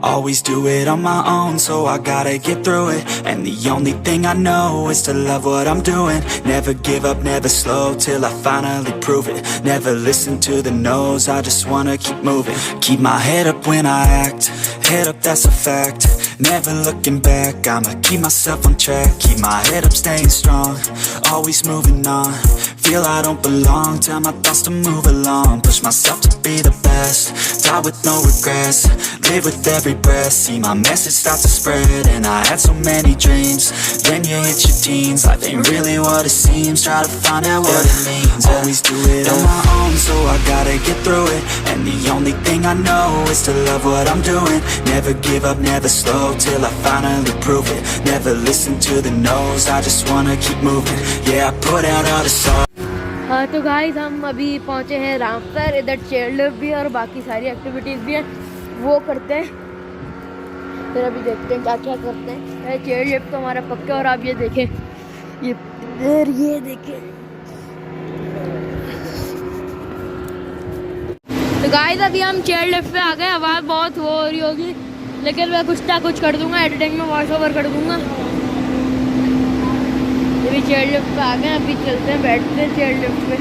Always do it on my own, so I gotta get through it. And the only thing I know is to love what I'm doing. Never give up, never slow, till I finally prove it. Never listen to the no's, I just wanna keep moving. Keep my head up when I act, head up, that's a fact. Never looking back, I'ma keep myself on track. Keep my head up, staying strong, always moving on. Feel I don't belong, tell my thoughts to move along. Push myself to be the best, die with no regrets. Live with every breath, see my message start to spread. And I had so many dreams, then you hit your teens. Life ain't really what it seems, try to find out what it means. Always do it on my own, so I gotta get through it. And the only thing I know is to love what I'm doing. Never give up, never slow, till I finally prove it. Never listen to the no's, I just wanna keep moving. Yeah, I put out all the songs. हाँ तो guys हम अभी पहुँचे हैं Ramsar. इधर chairlift भी है और बाकी सारी एक्टिविटीज़ भी हैं, वो करते हैं। फिर अभी देखते हैं क्या क्या करते हैं। चेयरलिफ्ट तो हमारा पक्का। और आप ये देखें, ये देखें। तो गाइस अभी हम चेयरलिफ्ट पे आ गए। आवाज़ बहुत वो हो रही होगी, लेकिन मैं कुछ ना कुछ कर दूँगा, एडिटिंग में वॉइस ओवर कर दूँगा। अभी चेयरलिफ्ट पे आ गए, अभी चलते हैं, बैठते हैं चेयरलिफ्ट पे।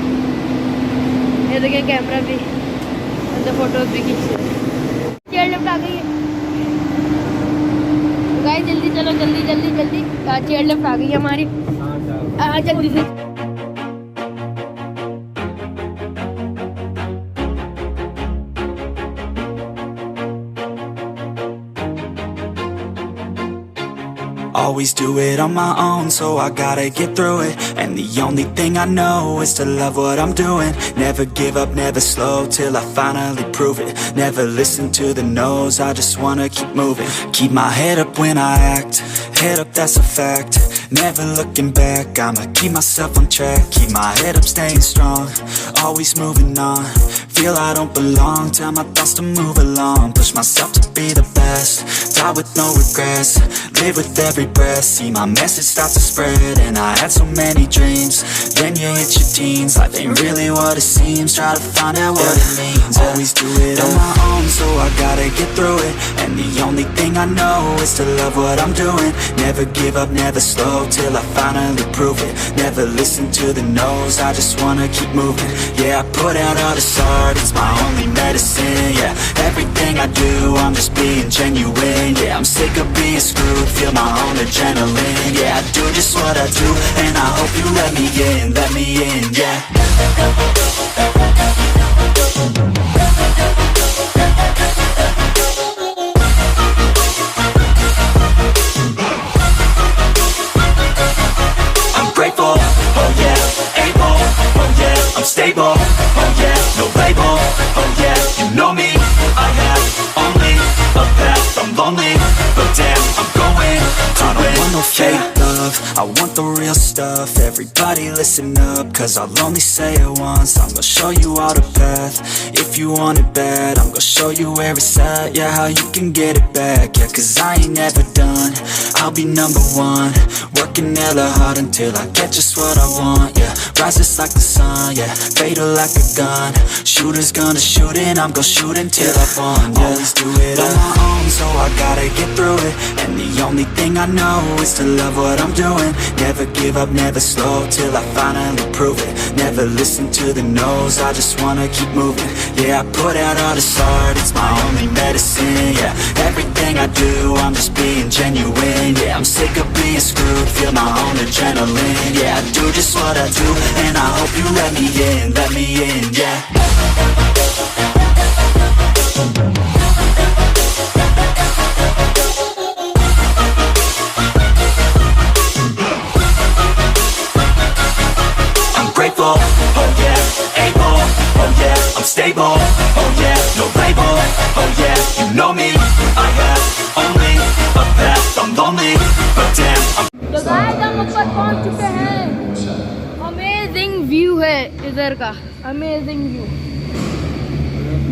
ये देखें कैमरा भी, अंदर फोटोज भी खींचते हैं। चेयरलिफ्ट आ गई है गाइस, जल्दी चलो, जल्दी जल्दी जल्दी। चेयरलिफ्ट आ गई है हमारी, जल्दी से। Always do it on my own, so I gotta get through it. And the only thing I know is to love what I'm doing. Never give up, never slow, till I finally prove it. Never listen to the no's, I just wanna keep moving. Keep my head up when I act, head up, that's a fact. Never looking back, I'ma keep myself on track. Keep my head up, staying strong, always moving on. Feel I don't belong, tell my thoughts to move along. Push myself to be the best, die with no regrets. Live with every breath, see my message start to spread. And I had so many dreams, then you hit your teens. Life ain't really what it seems, try to find out what it means. Always do it on my own, so I gotta get through it. And the only thing I know is to love what I'm doing. Never give up, never slow, till I finally prove it. Never listen to the no's, I just wanna keep moving. Yeah, I put out all this art, it's my only medicine. Yeah, everything I do, I'm just being genuine. Yeah, I'm sick of being screwed, feel my own adrenaline. Yeah, I do just what I do, and I hope you let me in, yeah. I'm grateful, oh yeah, able, oh yeah, I'm stable, oh yeah, no label, oh yeah, you know me, I have only a path, I'm lonely, but damn, I'm going to win. I don't want no fake love, I want the real stuff. Everybody listen up, cause I'll only say it once. I'm gonna show you all the path, if you want it bad. I'm gonna show you where it's at, yeah, how you can get it back. Yeah, cause I ain't never done, I'll be number one. Working hella hard until I get just what I want, yeah. Rises like the sun, yeah, fatal like a gun. Shooter's gonna shoot and I'm gonna shoot until I won, yeah. Always do it on my own, so I gotta get through it. And the only thing I know is to love what I'm doing. Never give up, never slow, till I finally prove it. Never listen to the no's, I just wanna keep moving. Yeah, I put out all this art, it's my only medicine. Yeah, everything I do, I'm just being genuine. Yeah, I'm sick of being screwed, feel my own adrenaline. Yeah, I do just what I do, and I hope you let me in, yeah. I'm grateful, oh yeah, able, oh yeah, I'm stable, oh yeah, no label, oh yeah, you know me, I have only a path, I'm lonely, but damn, I'm तो guys हम ऊपर पहुंच चुके हैं। Amazing view है इधर का, amazing view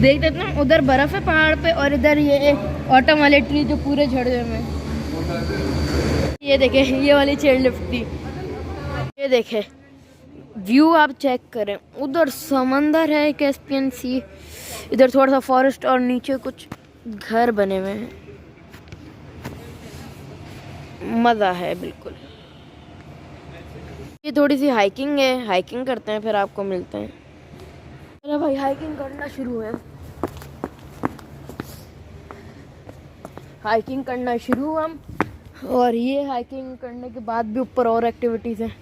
देख सकते हैं। उधर बर्फ है पहाड़ पे, और इधर ये ऑटम वाले ट्री जो पूरे झड़ में। ये देखें, ये वाली चेयरलिफ्ट थी। ये देखें व्यू, आप चेक करें। उधर समंदर है, कैस्पियन सी। इधर थोड़ा सा फॉरेस्ट और नीचे कुछ घर बने हुए हैं। मज़ा है बिल्कुल। ये थोड़ी सी हाइकिंग है, हाइकिंग करते हैं फिर आपको मिलते हैं। अरे भाई हाइकिंग करना शुरू है, हाइकिंग करना शुरू हम। और ये हाइकिंग करने के बाद भी ऊपर और एक्टिविटीज़ हैं।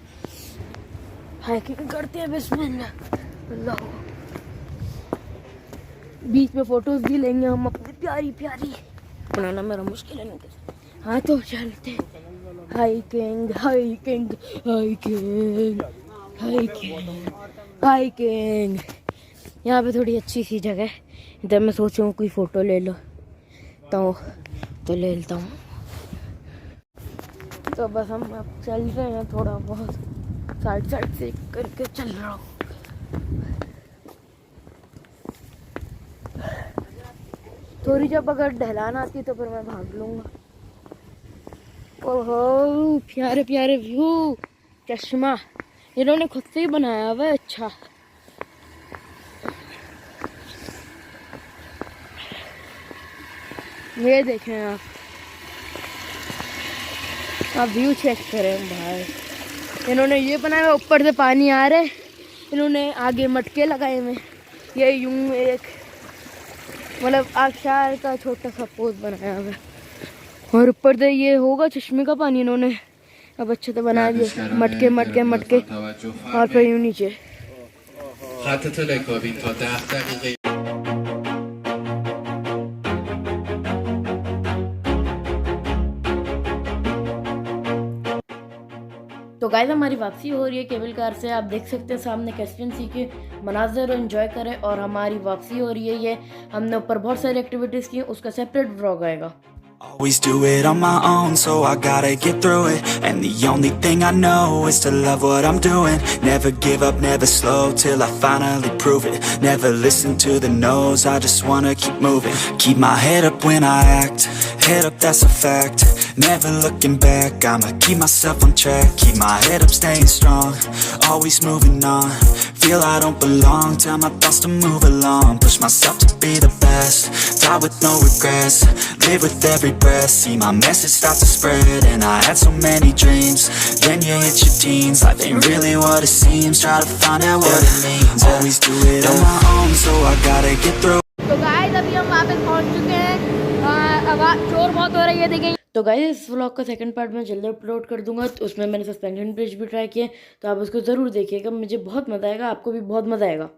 हाइकिंग करते हैं बिस्मिल्लाह। अल्लाह, बीच में फोटोज भी लेंगे हम अपनी प्यारी प्यारी। बनाना मेरा मुश्किल है नहीं। हाँ तो चलते hiking hiking hiking hiking hiking. यहाँ पे थोड़ी अच्छी सी जगह है, इधर मैं सोच रहा हूँ कोई फ़ोटो ले लो तो ले लेता हूँ। तो बस हम अब चल रहे हैं, थोड़ा बहुत साइड साइड से करके चल रहा हूँ। थोड़ी जब अगर ढलान आती तो फिर मैं भाग लूँगा। ओहो प्यारे प्यारे व्यू, चश्मा इन्होंने खुद से ही बनाया हुआ है। अच्छा ये देखें आप व्यू चेक करें भाई। इन्होंने ये बनाया हुआ, ऊपर से पानी आ रहा है, इन्होंने आगे मटके लगाए हुए, ये यूं एक मतलब आबशार का छोटा सा पोज बनाया हुआ है। और ऊपर से ये होगा चश्मे का पानी इन्होंने अब अच्छे से बना दिया, मटके मटके मटके और फिर यूं नीचे। तो गाइस हमारी वापसी हो रही है केबल कार से। आप देख सकते हैं सामने कैस्पियन सी के मनाज़र एंजॉय करें। और हमारी वापसी हो रही है, ये हमने ऊपर बहुत सारी एक्टिविटीज़ की, उसका सेपरेट व्लॉग आएगा। Always do it on my own, so I gotta get through it. And the only thing I know is to love what I'm doing. Never give up, never slow, till I finally prove it. Never listen to the no's, I just wanna keep moving. Keep my head up when I act, head up that's a fact. Never looking back, I'ma keep myself on track. Keep my head up, staying strong, always moving on. Feel I don't belong, tell my thoughts to move along. Push myself to be the best, die with no regrets. Live with every breath, see my message start to spread. And I had so many dreams, then you hit your teens. Life ain't really what it seems, try to find out what it means. Always do it on my own, so I gotta get through. तो guys अभी हम वापस पहुंच चुके हैं। आवाज़ शोर बहुत हो रही है, देखें। तो गाइस इस व्लॉग का सेकंड पार्ट मैं जल्दी अपलोड कर दूंगा, तो उसमें मैंने सस्पेंशन ब्रिज भी ट्राई किया, तो आप उसको ज़रूर देखिएगा। मुझे बहुत मज़ा आएगा, आपको भी बहुत मज़ा आएगा।